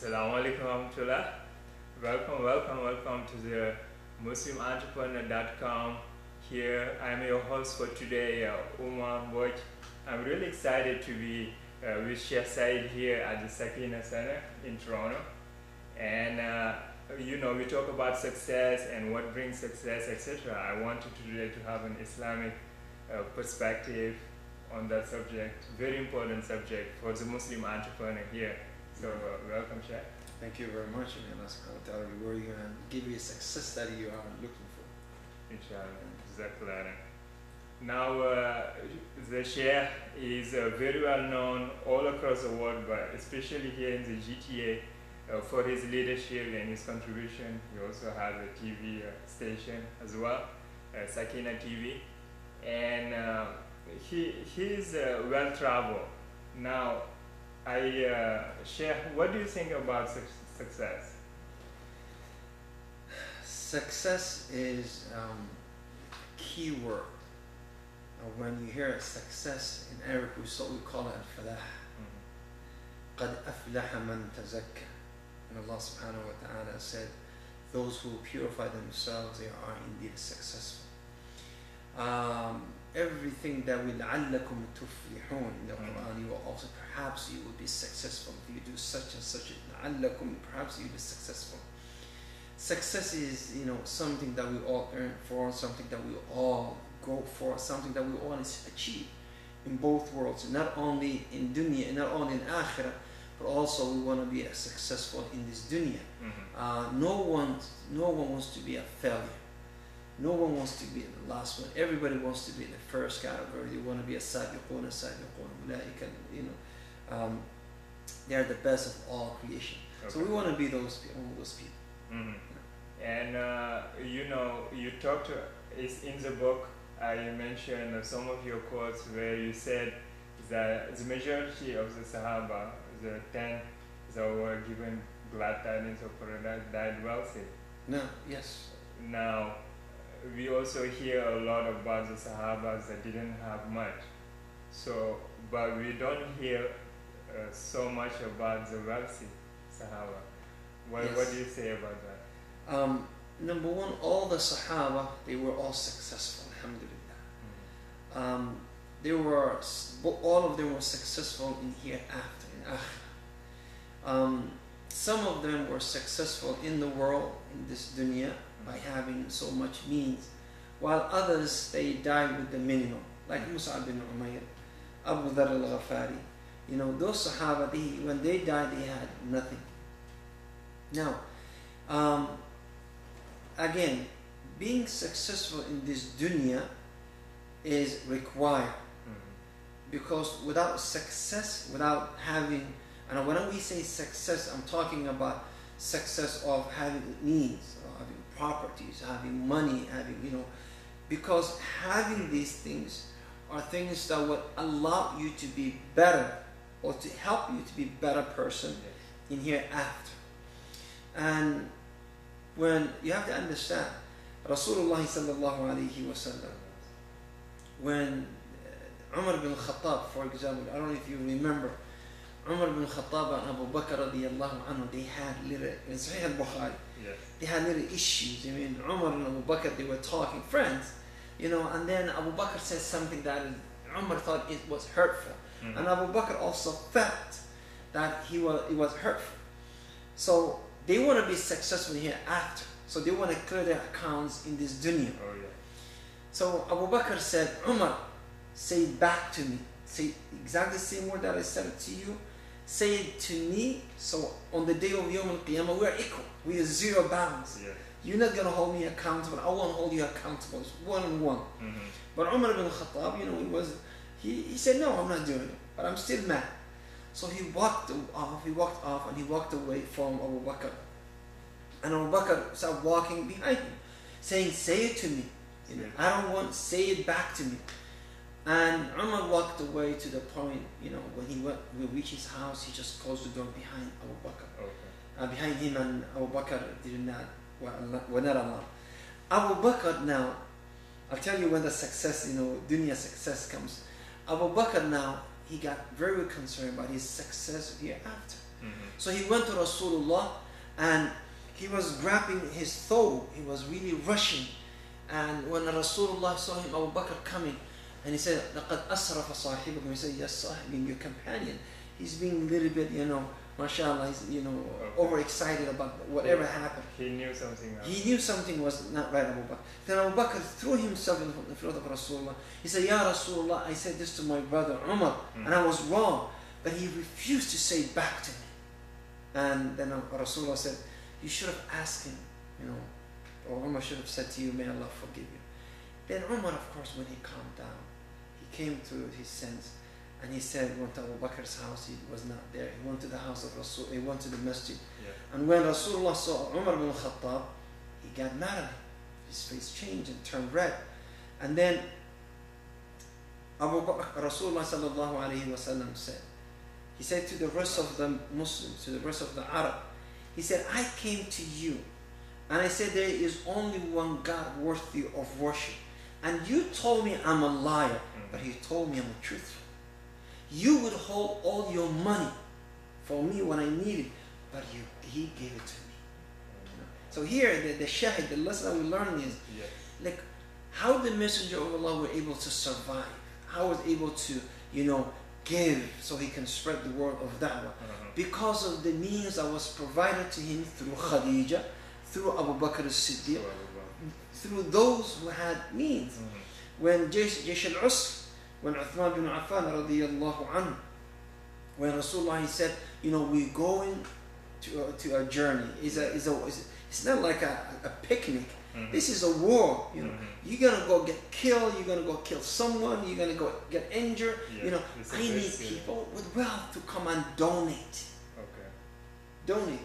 Assalamu alaikum warahmatullah. Welcome to the MuslimEntrepreneur.com. Here I am your host for today, Umar Woj. I'm really excited to be with Sheikh Said here at the Sakina Center in Toronto. And we talk about success and what brings success, etc. I wanted today to have an Islamic perspective on that subject, very important subject for the Muslim entrepreneur here. So welcome, Sheikh. Thank you very much, and Allah subhanahu wa ta'ala reward you and give you a success that you are looking for. Inshallah, exactly. Now, the Sheikh is very well known all across the world, but especially here in the GTA for his leadership and his contribution. He also has a TV station as well, Sakina TV, and he's well traveled. Now, Sheikh, what do you think about success? Success is key word. When you hear success in Arabic, we call it al-falah. قَدْ أَفْلَحَ مَنْ تَزَكَّى. And Allah subhanahu wa ta'ala said, those who purify themselves, they are indeed successful. Everything that will لَعَلَّكُمْ تُفْلِحُونَ in the Quran, you will also, perhaps you will be successful if you do such and such. لَعَلَّكُمْ, perhaps you will be successful. Success is, something that we all earn for, something that we all go for, something that we all achieve in both worlds, not only in dunya and not only in akhirah, but also we want to be successful in this dunya. No one wants to be a failure. No one wants to be the last one. Everybody wants to be the first category. They want to be a sabiqun, they are the best of all creation. Okay. So we want to be those people. And you talked is in the book. I mentioned some of your quotes where you said that the majority of the Sahaba, the 10 that were given glad tidings of paradise, died wealthy. No, yes. Now, we also hear a lot about the Sahabas that didn't have much. So, but we don't hear so much about the wealthy Sahaba. What do you say about that? Number one, all the Sahaba, they were all successful, alhamdulillah. All of them were successful in hereafter, in akhirah. Some of them were successful in the world, in this dunya, by having so much means, while others, they died with the minimum, like Mus'ab bin Umayr, Abu Dharr al-Ghafari. Those Sahaba, when they died, they had nothing. Now, again, being successful in this dunya is required, because without success, without having, and when we say success, I'm talking about success of having needs, or having properties, having money, because having these things are things that would allow you to be better, or to help you to be a better person in hereafter. And when you have to understand, Rasulullah sallallahu alaihi wasallam, when Umar bin Khattab, for example, I don't know if you remember, Umar bin Khattab and Abu Bakr radiallahu anhu, they had little, in Sahih al-Bukhari, they had little issues. Umar and Abu Bakr, they were talking, friends, and then Abu Bakr said something that Umar thought it was hurtful. And Abu Bakr also felt that it was hurtful. So they want to be successful here after. So they want to clear their accounts in this dunya. So Abu Bakr said, Umar, say it back to me. Say exactly the same word that I said it to you. Say it to me. So on the day of Yawm al-Qiyamah, we are equal. We are zero bounds. You're not going to hold me accountable. I won't hold you accountable. It's one on one. But Umar bin Khattab, he said, no, I'm not doing it. But I'm still mad. So he walked off and he walked away from Abu Bakr. And Abu Bakr started walking behind him, saying, say it to me. I don't want, say it back to me. And Umar walked away to the point, when we reached his house, he just closed the door behind Abu Bakr. Behind him, and Abu Bakr did not, were not allowed. Abu Bakr now, I'll tell you when the success, dunya success comes. Abu Bakr now, he got very concerned about his success hereafter. So he went to Rasulullah and he was grabbing his thawb. He was really rushing. And when Rasulullah saw him, Abu Bakr coming, and he said, لَقَدْ أَسْرَفَ صَاحِبُكُمْ. He said, yes, sahib, your companion. He's being a little bit, mashallah, he's, overexcited about whatever happened. He knew something else. He knew something was not right, Abu Bakr. Then Abu Bakr threw himself in front of Rasulullah. He said, Ya Rasulullah, I said this to my brother Umar, and I was wrong. But he refused to say it back to me. And then Rasulullah said, you should have asked him, or Umar should have said to you, may Allah forgive you. Then Umar, of course, when he calmed down, he came to his sense, and he said, went to Abu Bakr's house, he was not there. He went to the house of Rasul, he went to the masjid. Yeah. And when Rasulullah saw Umar bin Khattab, he got mad at him. His face changed and turned red. And then Rasulullah sallallahu alayhi wa sallam said, he said to the rest of the Muslims, to the rest of the Arab, he said, I came to you and I said there is only one God worthy of worship. And you told me I'm a liar, but he told me I'm a truthful. You would hold all your money for me when I needed, but he gave it to me. So here, the shahid, the lesson that we learn is, like, how the Messenger of Allah were able to survive, how was able to, give so he can spread the word of da'wah. Because of the means that was provided to him through Khadija, through Abu Bakr as-Siddiq, through those who had means. When Jaysh al-Usr, when Uthman bin Affan radiyallahu anhu, when Rasulullah he said, we're going to a journey. It's not like a picnic. This is a war. You're gonna go get killed. You're gonna go kill someone. You're gonna go get injured. I need people with wealth to come and donate. Okay. Donate.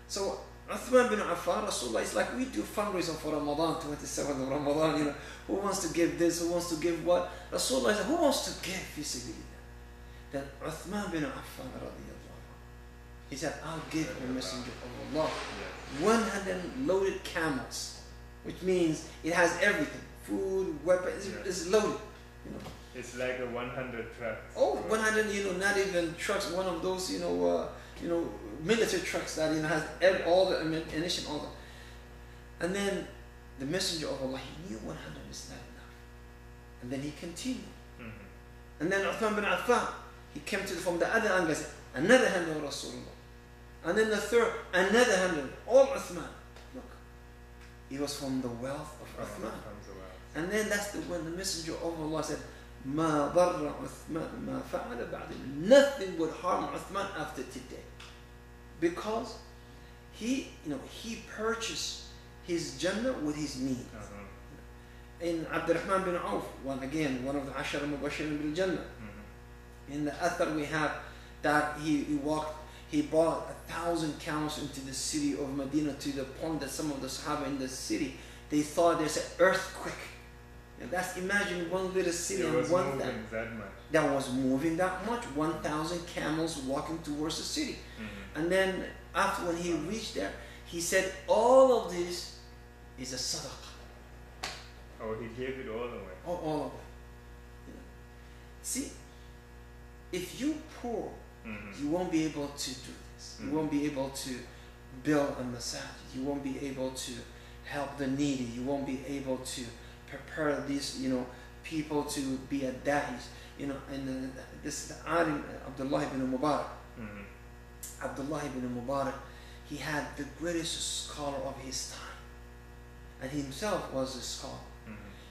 So Uthman bin Affan, Rasulullah, it's like we do fundraising for Ramadan, 27th of Ramadan. Who wants to give this? Who wants to give what? Rasulullah said, who wants to give fi sabilillah? Then Uthman bin Affan radiyallahu anhu, he said, I'll give the Messenger of Allah 100 loaded camels, which means it has everything, food, weapons, it's loaded. It's like a 100 trucks. Oh, 100, not even trucks, one of those, military trucks that has all the ammunition, all that. And then the Messenger of Allah, he knew 100 is not enough. And then he continued. And then Uthman bin Affan, he came from the other angle and said, another 100 Rasulullah. And then the third, another 100, all Uthman. Look, it was from the wealth of Uthman. And then that's when the Messenger of Allah said, ما ضر عثمان ما فعل بعد. Nothing would harm Uthman after today, because he purchased his Jannah with his means. In Abdurrahman bin Auf, one of the Ashara Mubashirin bil Jannah. In the Athar we have that he bought 1,000 camels into the city of Medina, to the point that some of the Sahaba in the city, they thought there's an earthquake. And that's, imagine one little city and that was moving that much, 1,000 camels walking towards the city. And then after, when he reached there, he said, all of this is a sadaqah. Oh, he gave it all away. All of it. See, if you poor, you won't be able to do this. You won't be able to build a masajid. You won't be able to help the needy. You won't be able to prepare these, people to be a da'is. And this the alim Abdullah ibn Mubarak. Abdullah ibn Mubarak, he had the greatest scholar of his time, and he himself was a scholar.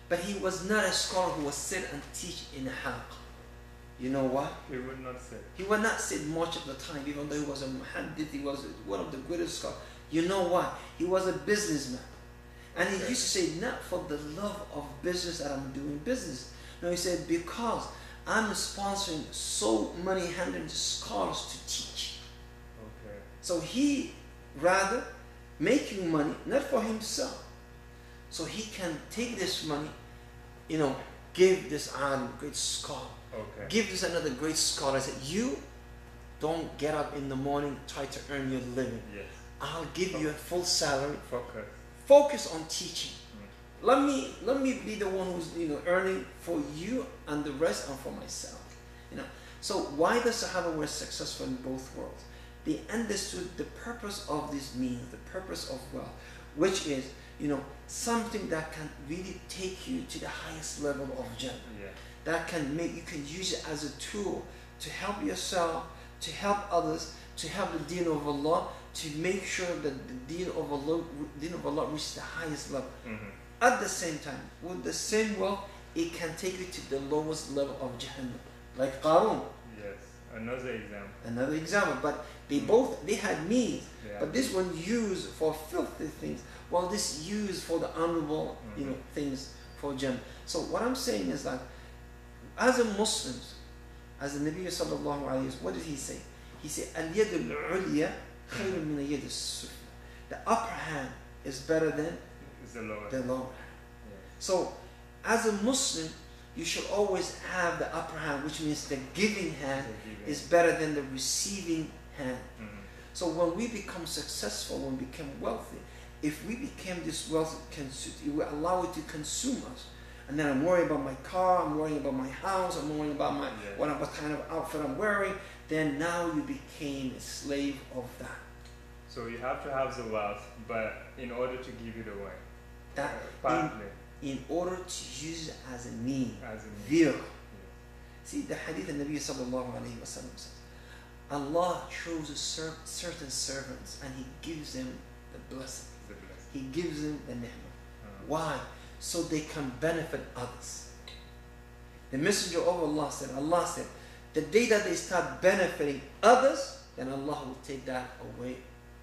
But he was not a scholar who would sit and teach in a halqa. You know why? He would not sit. He would not sit much of the time, even though he was a muhaddith, he was one of the greatest scholars. You know why? He was a businessman. And he used to say, not for the love of business that I'm doing business. No, he said, because I'm sponsoring so many hundreds of scholars to teach. Okay. So he rather making money, not for himself. So he can take this money, give this alim, great scholar. Okay. Give this another great scholar. I said, you don't get up in the morning, try to earn your living. Yes. I'll give you a full salary. Focus on teaching. Let me be the one who's earning for you and the rest, and for myself. So why the Sahaba were successful in both worlds? they understood the purpose of this means, the purpose of wealth, which is, something that can really take you to the highest level of Jannah. Yeah. That you can use it as a tool to help yourself, to help others, to help the deen of Allah, to make sure that the deen of Allah reaches the highest level. Mm-hmm. At the same time, with the same wealth, it can take you to the lowest level of Jahannam, like Qarun. Yes, another example. Another example, but they had means, but this one used for filthy things, while this used for the honorable, things for Jannah. So what I'm saying is that, as a Muslim, as the Nabi sallallahu alayhi wa sallam, what did he say? He said, "Al-yad al-ulya khayrun min al-yad al-sufla." The upper hand is better than the lower hand. Yeah. So, as a Muslim, you should always have the upper hand, which means the giving hand is better than the receiving hand. Mm-hmm. So when we become successful, when we become wealthy, if we become this wealth, it will allow it to consume us. And then I'm worried about my car, I'm worrying about my house, I'm worrying about what kind of outfit I'm wearing. Then now you became a slave of that. So you have to have the wealth, but in order to give it away. Partly. In order to use it as a means, vehicle. Yes. See, the hadith of Nabi sallallahu alayhi wa sallam says, Allah chooses certain servants and He gives them the blessing. He gives them the ni'mah. Why? So they can benefit others. The Messenger of Allah said, the day that they start benefiting others, then Allah will take that away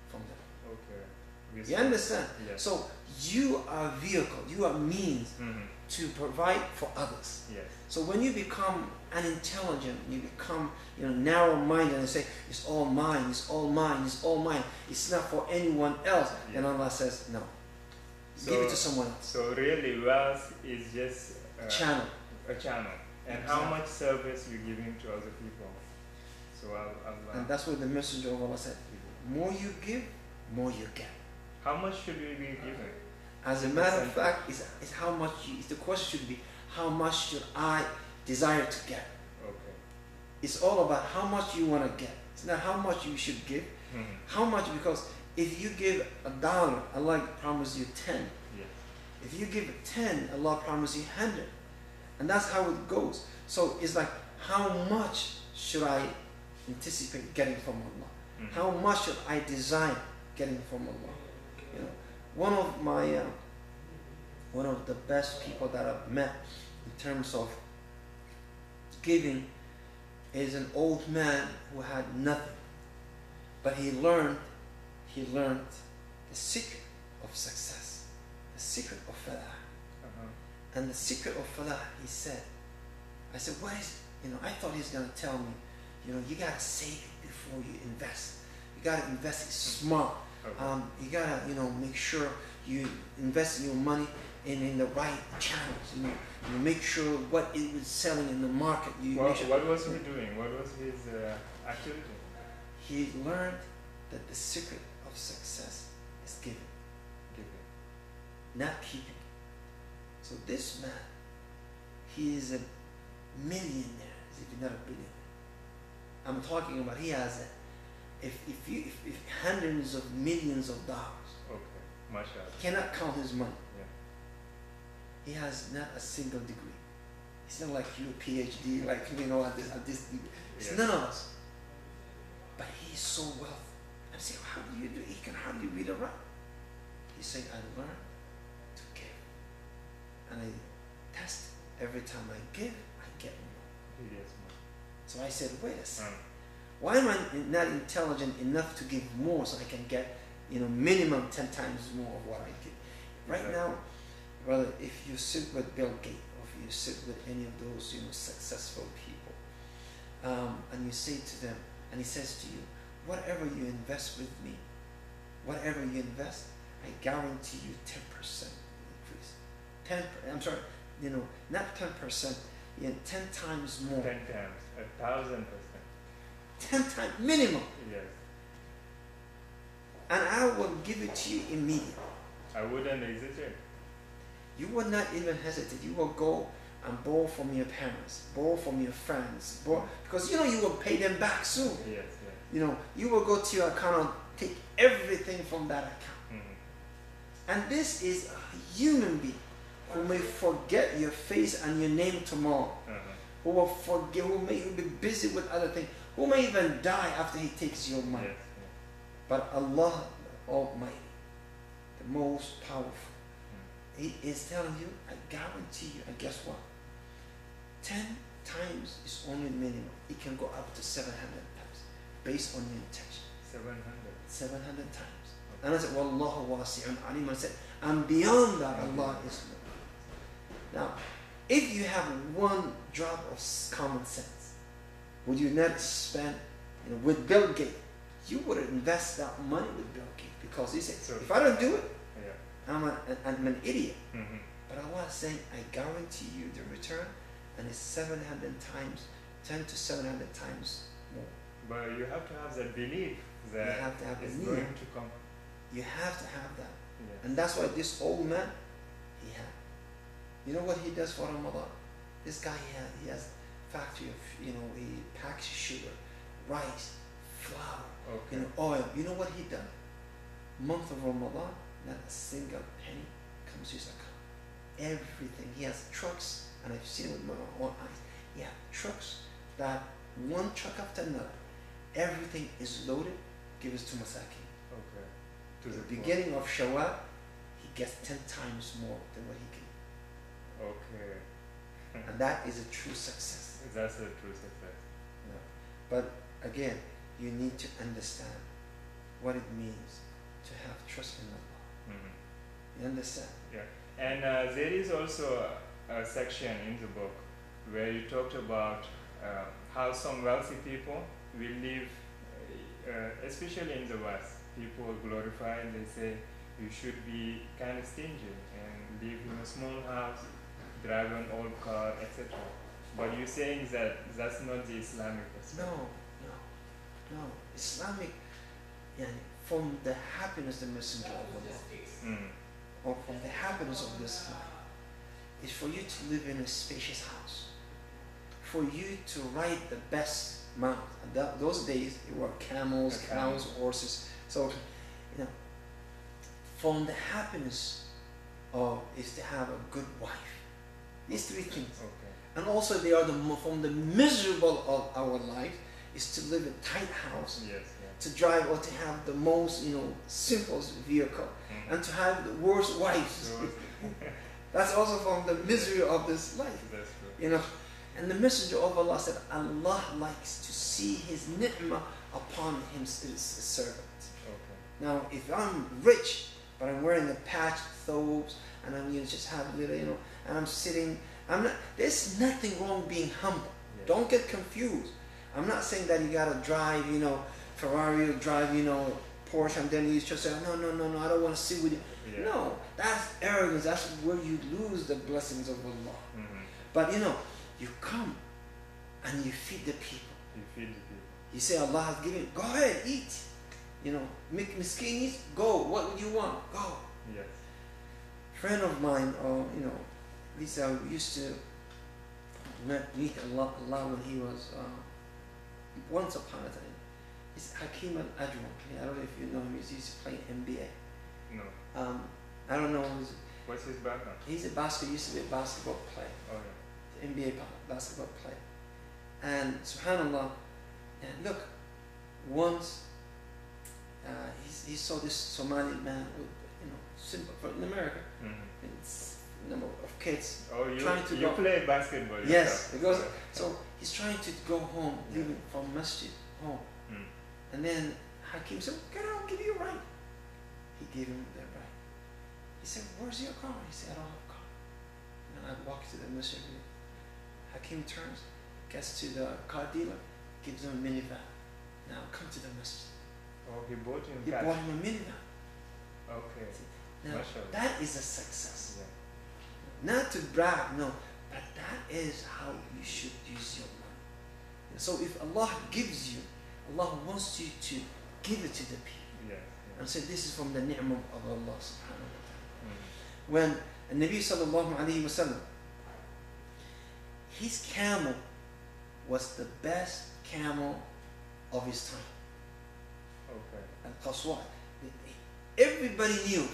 from them. Okay. You understand? Yes. So you are a vehicle, you are means to provide for others. Yes. So when you become unintelligent, you become narrow-minded and say, it's all mine, it's all mine, it's all mine, it's not for anyone else, then Allah says, no. Give it to someone else. So really wealth is just a channel. A channel. And how much service you giving to other people. So and that's what the Messenger of Allah said. More you give, more you get. How much should we be giving? As a matter of fact, the question should be, how much should I desire to get? Okay. It's all about how much you want to get. It's not how much you should give. How much, because if you give $1, Allah promises you 10. Yes. If you give 10, Allah promises you 100. And that's how it goes. So it's like, how much should I anticipate getting from Allah? How much should I desire getting from Allah? One of the best people that I've met in terms of giving is an old man who had nothing, but he learned the secret of success, the secret of falah. And the secret of falah, he said, I said, what is it? I thought he's going to tell me, you got to save it before you invest. You got to invest it smart. Okay. You got to, make sure you invest your money in the right channels. You make sure what it was selling in the market. What was he doing? What was his activity? He learned that the secret of success is giving. Not keeping. So this man, he is a millionaire, if not a billionaire. I'm talking about he has if hundreds of millions of dollars. Okay, mashallah. Cannot count his money. Yeah. He has not a single degree. It's not like you, PhD, like at this degree. It's none of us. But he is so wealthy. I'm saying, how do you do it? He can hardly read or write. He's saying, I learned to give. And I test every time I give, I get more. Yes, so I said, wait a second. Why am I not intelligent enough to give more so I can get, minimum 10 times more of what I give? Right now, brother, if you sit with Bill Gates, or if you sit with any of those, successful people, and you say to them, and he says to you, whatever you invest with me, whatever you invest, I guarantee you 10% increase. I'm sorry, not 10%, 10 times more. 10 times, 1,000%. 10 times minimum. Yes. And I will give it to you immediately. I wouldn't hesitate. You will not even hesitate. You will go and borrow from your parents, borrow from your friends, because you will pay them back soon. Yes, yes. You will go to your account and take everything from that account. And this is a human being who may forget your face and your name tomorrow. Who will forget, who may be busy with other things, who may even die after he takes your money. But Allah Almighty, the most powerful, He is telling you, I guarantee you, and guess what? 10 times is only the minimum. It can go up to 700 times based on your intention. 700 times. Okay. And I said, Wallahu wasi'un alim. I said, and beyond that, Allah is Lord. Now, if you have one drop of common sense, would you not spend, with Bill Gates? You would invest that money with Bill Gates because he said, if I don't do it, I'm an idiot. But Allah is saying, I guarantee you the return, and it's 700 times, 10 to 700 times more. But you have to have that belief that it's going to come. You have to have that. And that's why this old man, he had. You know what he does for Ramadan? This guy, he has factory of, he packs sugar, rice, flour, oil. You know what he done? Month of Ramadan, not a single penny comes to his account. Everything. He has trucks, and I've seen it with my own eyes. He has trucks that one truck after another, everything is loaded, gives to Masakin. Okay. To the beginning of Shawwal, he gets 10 times more than what he can. Okay. And that is a true success. That's a true success. No. But again, you need to understand what it means to have trust in Allah. You understand? Yeah. And there is also a section in the book where you talked about how some wealthy people will live, especially in the West. People glorify and they say you should be kind of stingy and live in a small house, drive an old car, etc. But you're saying that that's not the Islamic perspective. No. Islamic, from the happiness the Messenger of Allah, or from the happiness of this life, is for you to live in a spacious house, for you to ride the best mount. And those days it were camels, cows, horses. So, from the happiness is to have a good wife. These three things. Okay. And also they are from the miserable of our life is to live in a tight house, to drive or to have the most, simplest vehicle, and to have the worst wives. That's also from the misery of this life. That's true. And the Messenger of Allah said, Allah likes to see His ni'mah upon His servant. Okay. Now, if I'm rich, but I'm wearing a patch, thobes, and I'm just have a little, and I'm sitting, there's nothing wrong being humble. Yes. Don't get confused. I'm not saying that you gotta drive, Ferrari, or drive, Porsche, and then you just say, no, I don't want to sit with you. Yeah. No, that's arrogance. That's where you lose the blessings of Allah. But you come and you feed the people. You say Allah has given. Go ahead, eat. Make miskin eat. Go. What would you want? Go. Yes. Friend of mine, Lisa used to meet Allah when he was once upon a time. It's Hakim al-Ajwan. I don't know if you know him. He used to play NBA. No. I don't know. What's his background? He's used to be a basketball player. Oh yeah. NBA basketball player. And subhanallah, look, once he saw this Somali man with, simple in America. It's number of kids trying to play basketball. Yes, because so he's trying to go home, leaving from masjid home. And then Hakim said, "Get out, I'll give you a ride." He gave him the ride. He said, "Where's your car?" He said, "I don't have a car." And I walked to the masjid. Hakim turns, gets to the car dealer, gives him a minivan. Now come to the masjid. Oh, he bought him a minivan. Okay. Now that is a success. Yeah. Not to brag, no, but that is how you should use your money. So if Allah gives you, Allah wants you to give it to the people. And say this is from the ni'mah of Allah subhanahu wa ta'ala. When Nabi sallallahu alayhi wa sallam, his camel was the best camel of his time. Okay. Al-Qaswa. Everybody knew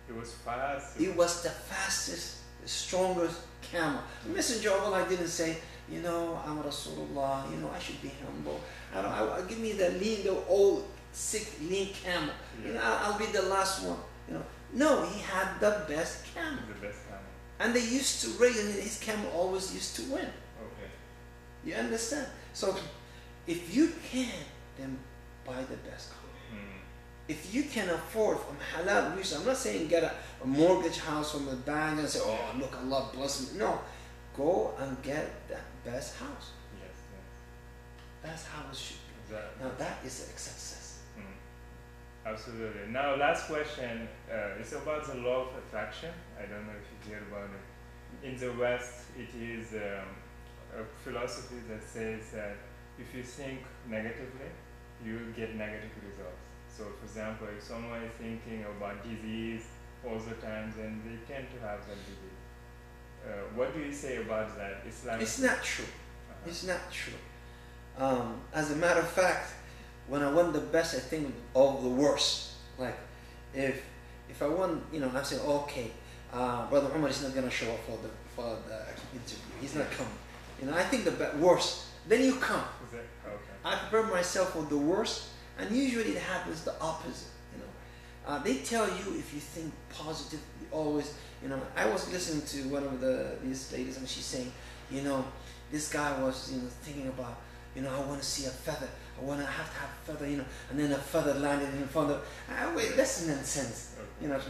It was fast. it was the fastest, the strongest camel. The Messenger of Allah didn't say, you know, I'm Rasulullah, you know, I should be humble. Give me the lean, the old, sick, lean camel. Yeah. You know, I'll be the last one. You know, no, he had the best camel. The best camel. And they used to race, and his camel always used to win. Okay. You understand? So, if you can, then buy the best camel. If you can afford from halal resources, I'm not saying get a mortgage house from the bank and say, oh, look, Allah bless me. No, go and get that best house. Yes, yes. That's how it should be. Exactly. Now that is a success. Absolutely. Now, last question. It's about the law of attraction. I don't know if you hear about it. In the West, it is a philosophy that says that if you think negatively, you will get negative results. So, for example, if someone is thinking about disease all the time, then they tend to have that disease. What do you say about that? It's not true. It's not true. As a matter of fact, when I want the best, I think of the worst. Like, if I want, you know, I say, okay, Brother Umar is not going to show up for the interview. He's not coming. You know, I think the worst. Then you come. Okay. I prepare myself for the worst. And usually it happens the opposite, you know. They tell you if you think positive, always, you know. I was listening to one of these ladies, and she's saying, you know, this guy was, you know, thinking about, you know, I want to see a feather. I have to have a feather, you know. And then a feather landed in front of. Wait, that's nonsense, you know.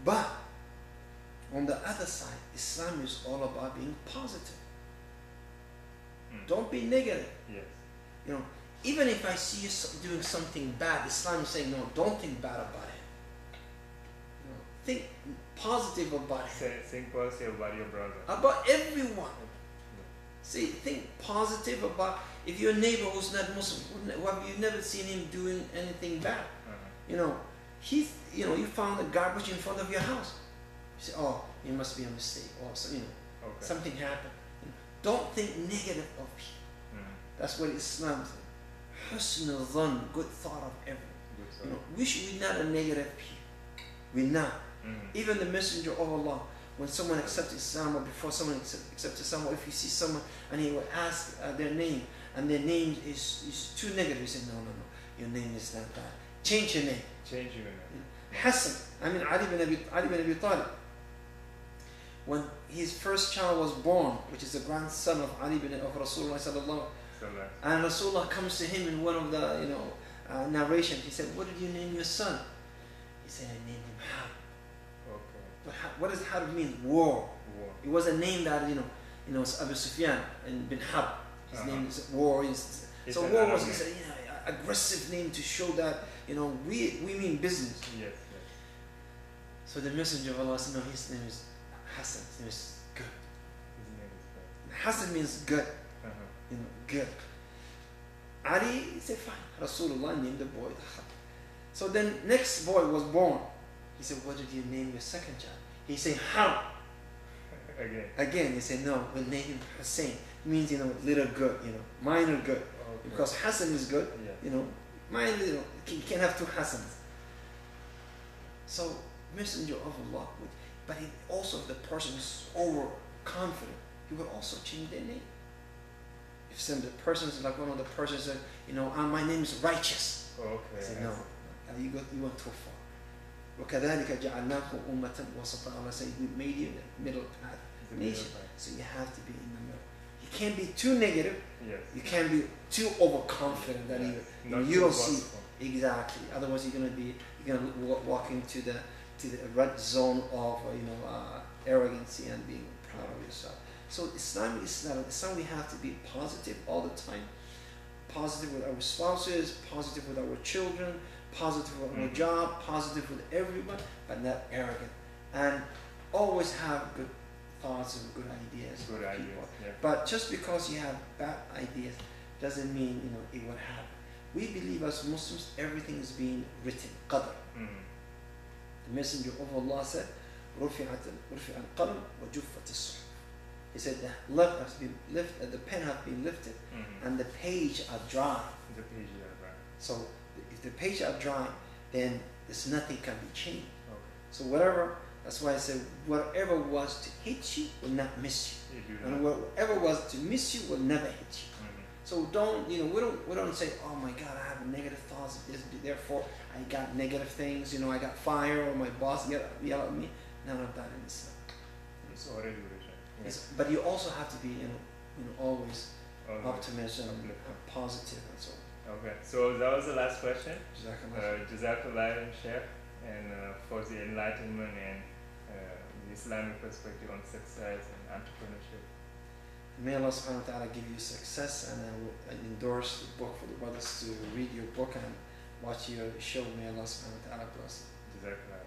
But on the other side, Islam is all about being positive. Don't be negative. Yes. You know. Even if I see you doing something bad, Islam is saying, no, don't think bad about it. You know, think positive about it. Think positive about your brother. About everyone. See, think positive about, if your neighbor who's not Muslim, you've never seen him doing anything bad. You know, you found a garbage in front of your house. You say, oh, it must be a mistake, or you know, something happened. You know, don't think negative of people. That's what Islam says. Husn al-dhan, good thought of everyone. You know, we should be not a negative people. We're not. Even the Messenger of Allah, when someone accepts Islam, or before someone accepts Islam, or if you see someone and he will ask their name, and their name is too negative, you say, no, your name is not that. Change your name. Change your name. Hassan, Ali bin Abi Talib, when his first child was born, which is the grandson of Rasulullah sallallahu. And Rasulullah comes to him in one of the, you know, narration. He said, "What did you name your son?" He said, "I named him Harb." Okay. What does Harb mean? War. It was a name that you know, it's Abu Sufyan and bin Harb. His name is war. So war was a aggressive name to show that you know we mean business. Yes. So the Messenger of Allah said, "No, his name is Hassan. His name is good." His name is good. Hassan means good. You know, good. Ali said, fine. Rasulullah named the boy. So then next boy was born. He said, what did you name your second child? He said, Harb. Again, he said, no, we'll name him Hussein. It means, you know, little good, you know, minor good. Because Hassan is good, you know, minor, you know, you can't have two Hassans. So, Messenger of Allah, but also if the person is overconfident, he would also change their name. If some of the persons, like one of the persons said, you know, my name is righteous. Okay. Say, no, you went too far. وَكَذَلِكَ جَعَلْنَاكُمْ أُمَّةً وَسَطًا. Allah said, we made you the middle path nation. So you have to be in the middle. You can't be too negative. Yes. You can't be too overconfident that you don't see exactly. Otherwise, you're gonna walk into the red zone of arrogancy and being proud of yourself. So Islam is not Islam. We have to be positive all the time. Positive with our spouses, positive with our children, positive with our job, positive with everyone, but not arrogant. And always have good thoughts and good ideas. Good ideas. Yeah. But just because you have bad ideas doesn't mean it will happen. We believe as Muslims everything is being written. Qadr. The Messenger of Allah said, رُفِعَ الْقَلْمُ وَجُفَّتِ الصُّحُفُ. He said the pen has been lifted and the page are dry. The page are dry. So if the page are dry, then there's nothing can be changed. Okay. So whatever, that's why I said whatever was to hit you will not miss you, and whatever was to miss you will never hit you. So don't, we don't say, oh my God, I have negative thoughts, therefore I got negative things, I got fired or my boss yell at me. None of that in Islam. It's already written. Yes. But you also have to be, always optimism, positive, and so on. Okay, so that was the last question. Jazakallah. Sheikh, and for the enlightenment and the Islamic perspective on success and entrepreneurship. May Allah subhanahu wa ta'ala give you success, and I will endorse the book for the brothers to read your book and watch your show. May Allah subhanahu wa ta'ala bless. Jazakallah.